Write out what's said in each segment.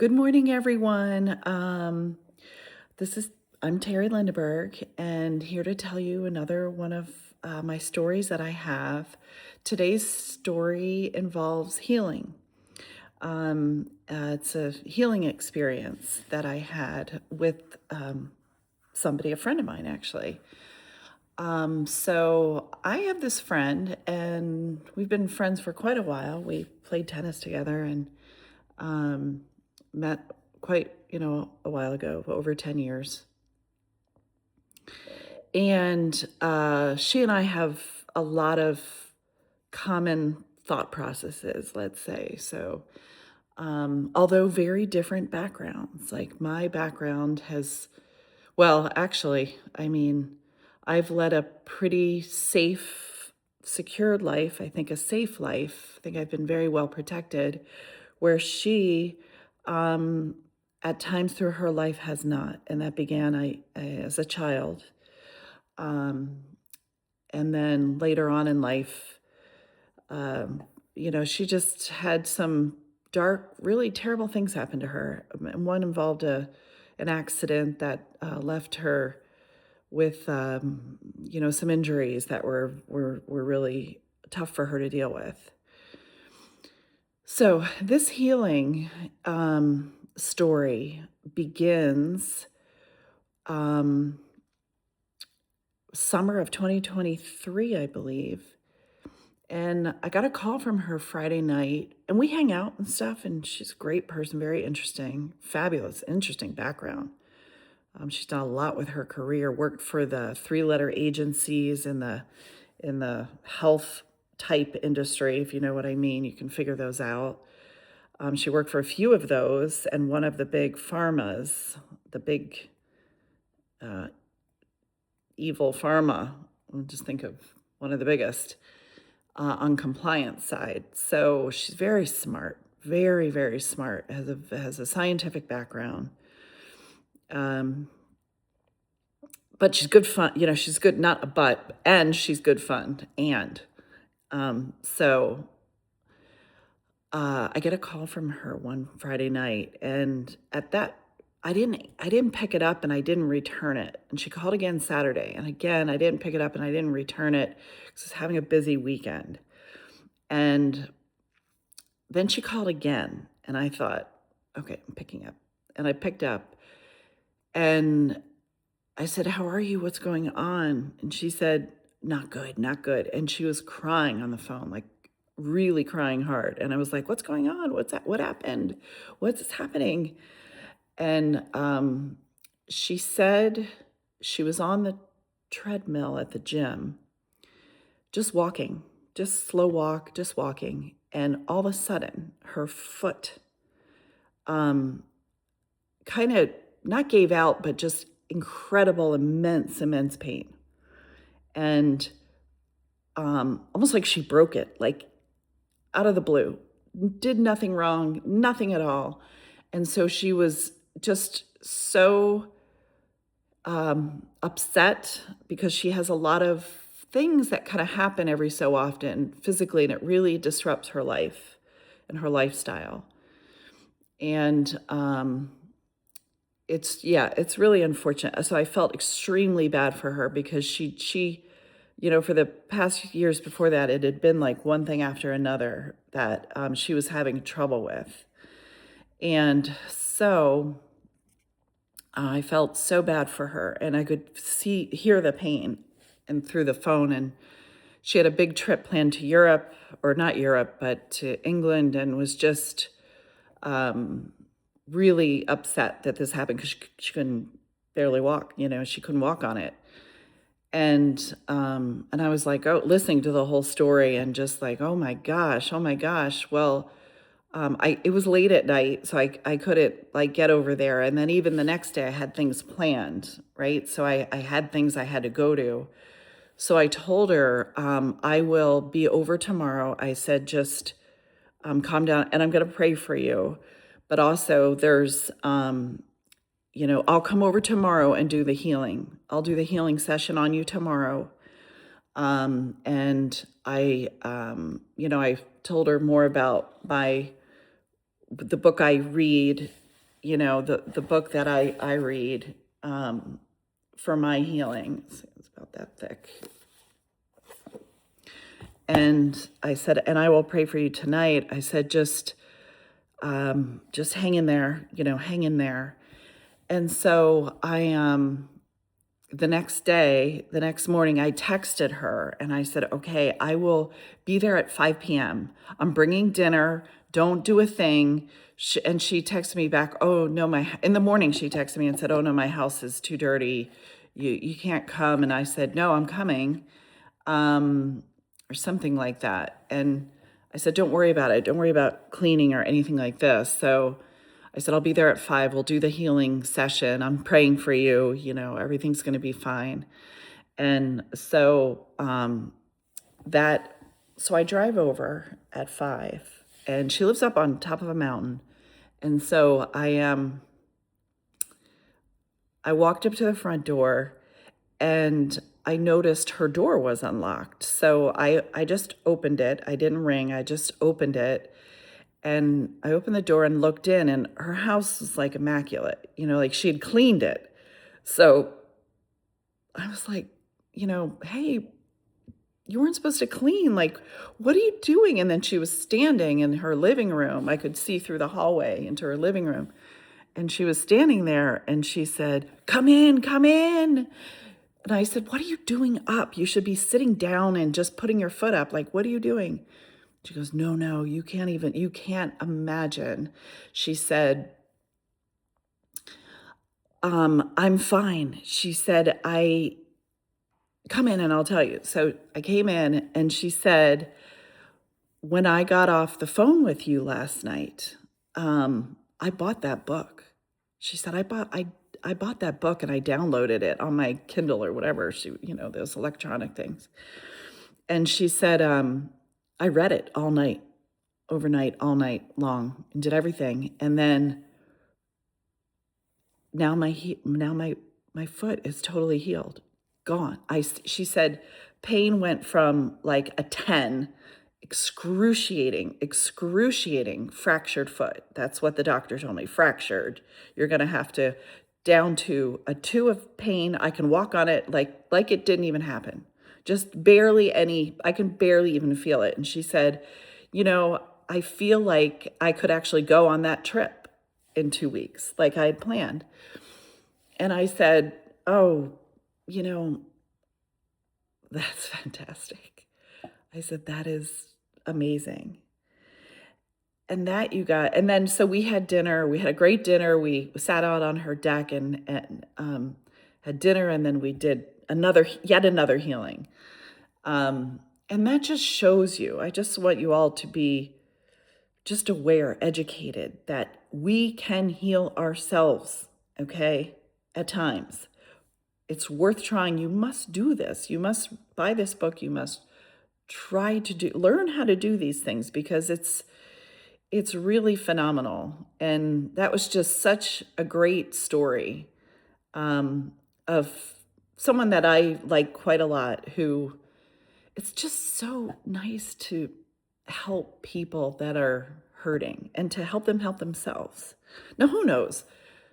Good morning, everyone. This is I'm Terry Lindeberg, and here to tell you another one of my stories that I have. Today's story involves healing. It's a healing experience that I had with somebody, a friend of mine, actually. So I have this friend, and we've been friends for quite a while. We played tennis together and um, met quite, a while ago, over 10 years. And she and I have a lot of common thought processes, let's say. So, although very different backgrounds, like my background has, well, actually, I've led a pretty safe, secured life. I think a safe life. I think I've been very well protected, where she, um, at times through her life, has not. And that began as a child. Um, and then later on in life, she just had some dark, really terrible things happen to her. And one involved an accident that left her with some injuries that were really tough for her to deal with. So this healing story begins um, summer of 2023, I believe. And I got a call from her Friday night, and we hang out and stuff. And she's a great person, very interesting, fabulous, interesting background. She's done a lot with her career. Worked for the three-letter agencies in the health type industry, if you know what I mean. You can figure those out. She worked for a few of those, and one of the big pharmas, the big uh, evil pharma. I'll just think of one of the biggest on compliance side. So she's very smart, very, very smart. Has a scientific background. But she's good fun. She's good, not a but, and she's good fun. And so I get a call from her one Friday night, and at that, I didn't pick it up and I didn't return it. And she called again Saturday, and again I didn't pick it up and I didn't return it because I was having a busy weekend. And then she called again, and I thought, okay, I'm picking up. And I picked up, and I said, "How are you? What's going on?" And she said, "Not good, not good." And she was crying on the phone, like really crying hard. And I was like, "What's going on? What's that? What happened? What's happening?" And she said she was on the treadmill at the gym, just walking, just slow walk, just walking. And all of a sudden, her foot um, kind of not gave out, but just incredible, immense pain. And almost like she broke it, like out of the blue, did nothing wrong, nothing at all. And so she was just so upset because she has a lot of things that kind of happen every so often physically, and it really disrupts her life and her lifestyle. And it's really unfortunate. So I felt extremely bad for her because she for the past years before that, it had been like one thing after another that she was having trouble with. And so I felt so bad for her, and I could hear the pain and through the phone. And she had a big trip planned to Europe, or not Europe, but to England, and was just really upset that this happened because she couldn't barely walk. She couldn't walk on it. And I was like, oh, listening to the whole story and just like, oh my gosh, oh my gosh. Well, it was late at night, so I couldn't like get over there. And then even the next day I had things planned, right? So I had things I had to go to. So I told her, I will be over tomorrow. I said, just calm down, and I'm going to pray for you. But also there's, I'll come over tomorrow and do the healing. I'll do the healing session on you tomorrow. And I told her more about the book I read the book that I read for my healing. It's about that thick. And I said, and I will pray for you tonight. I said, just hang in there, hang in there. And so the next morning, I texted her and I said, okay, I will be there at 5 p.m. I'm bringing dinner. Don't do a thing. And she texted me back, oh no, in the morning, she texted me and said, oh no, my house is too dirty. You can't come. And I said, no, I'm coming. Or something like that. And I said, don't worry about it. Don't worry about cleaning or anything like this. So I said, I'll be there at 5. We'll do the healing session. I'm praying for you. Everything's going to be fine. And so so I drive over at 5, and she lives up on top of a mountain. And so I walked up to the front door, and I noticed her door was unlocked. So I just opened it. I didn't ring. I just opened it. And I opened the door and looked in, and her house was like immaculate, like she had cleaned it. So I was like, hey, you weren't supposed to clean. Like, what are you doing? And then she was standing in her living room. I could see through the hallway into her living room. And she was standing there and she said, come in, come in. And I said, what are you doing up? You should be sitting down and just putting your foot up. Like, what are you doing? She goes, no, you can't imagine. She said, I'm fine. She said, come in and I'll tell you. So I came in and she said, when I got off the phone with you last night, I bought that book. She said, I bought that book and I downloaded it on my Kindle or whatever, those electronic things. And she said, I read it all night, overnight, all night long, and did everything. And then now my foot is totally healed, gone. She said, pain went from like a 10, excruciating, fractured foot. That's what the doctor told me, fractured. You're going to have to down to a 2 of pain. I can walk on it like it didn't even happen. Just barely I can barely even feel it. And she said, I feel like I could actually go on that trip in 2 weeks, like I had planned. And I said, oh, that's fantastic. I said, that is amazing. And so we had dinner. We had a great dinner. We sat out on her deck and had dinner, and then we did yet another healing. And that just shows you, I just want you all to be just aware, educated, that we can heal ourselves, okay, at times. It's worth trying. You must do this. You must buy this book. You must try to learn how to do these things, because it's really phenomenal. And that was just such a great story of someone that I like quite a lot, who it's just so nice to help people that are hurting and to help them help themselves. Now, who knows?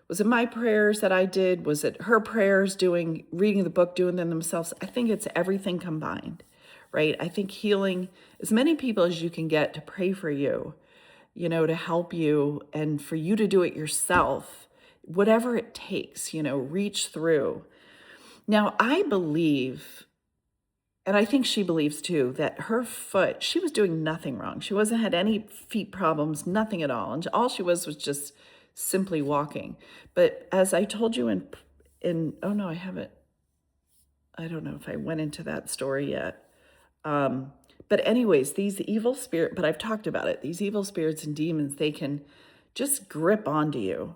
Was it my prayers that I did? Was it her prayers, reading the book, doing them themselves? I think it's everything combined, right? I think healing as many people as you can get to pray for you, to help you, and for you to do it yourself, whatever it takes, reach through. Now, I believe, and I think she believes too, that her foot, she was doing nothing wrong. She wasn't had any feet problems, nothing at all. And all she was just simply walking. But as I told you oh no, I haven't. I don't know if I went into that story yet. But anyways, but I've talked about it. These evil spirits and demons, they can just grip onto you.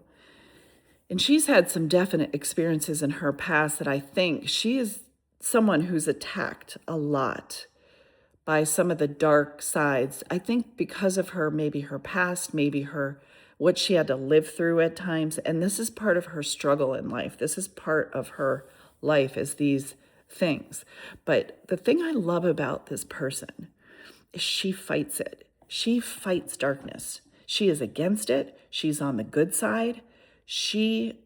And she's had some definite experiences in her past that I think she is someone who's attacked a lot by some of the dark sides. I think because of maybe her past, maybe what she had to live through at times. And this is part of her struggle in life. This is part of her life, is these things. But the thing I love about this person is she fights it. She fights darkness. She is against it. She's on the good side. she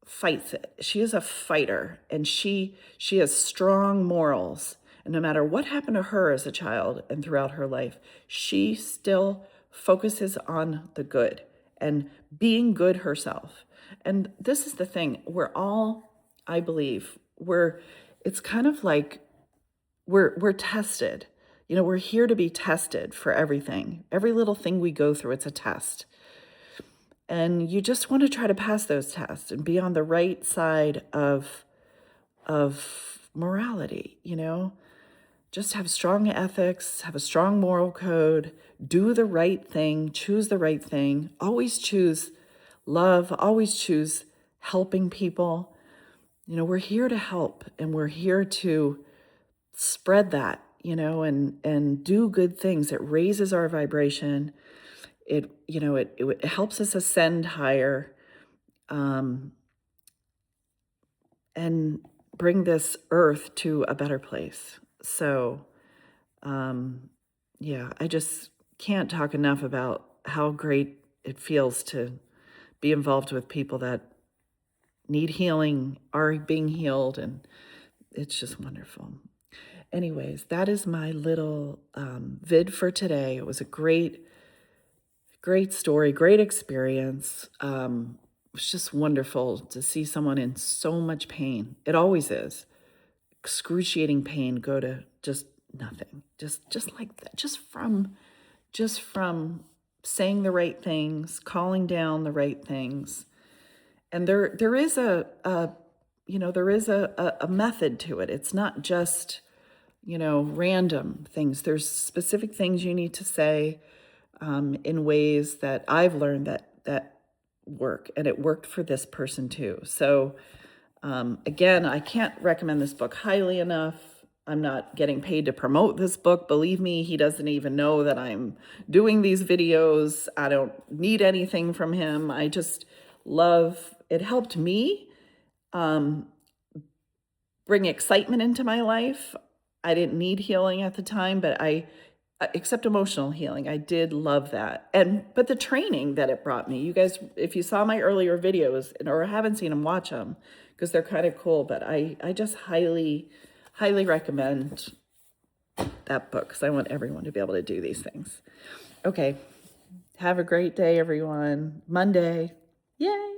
fights it. She is a fighter, and she has strong morals. And no matter what happened to her as a child and throughout her life, she still focuses on the good and being good herself. And this is the thing, we're all, I believe, it's kind of like we're tested. We're here to be tested for everything. Every little thing we go through, it's a test. And you just want to try to pass those tests and be on the right side of morality, Just have strong ethics, have a strong moral code, do the right thing, choose the right thing, always choose love, always choose helping people. We're here to help, and we're here to spread that, and do good things. It raises our vibration. It helps us ascend higher, and bring this earth to a better place. So, yeah, I just can't talk enough about how great it feels to be involved with people that need healing, are being healed, and it's just wonderful. Anyways, that is my little vid for today. It was a great story, great experience. It was just wonderful to see someone in so much pain. It always is. Excruciating pain go to just nothing. Just like that. Just from saying the right things, calling down the right things. And there is a method to it. It's not just, random things. There's specific things you need to say in ways that I've learned that work, and it worked for this person too. So again, I can't recommend this book highly enough. I'm not getting paid to promote this book. Believe me, he doesn't even know that I'm doing these videos. I don't need anything from him. I just love, it helped me bring excitement into my life. I didn't need healing at the time, but except emotional healing, I did love that. But the training that it brought me, you guys, if you saw my earlier videos or haven't seen them, watch them, because they're kind of cool. But I just highly recommend that book, because I want everyone to be able to do these things. Okay, have a great day, everyone. Monday, yay!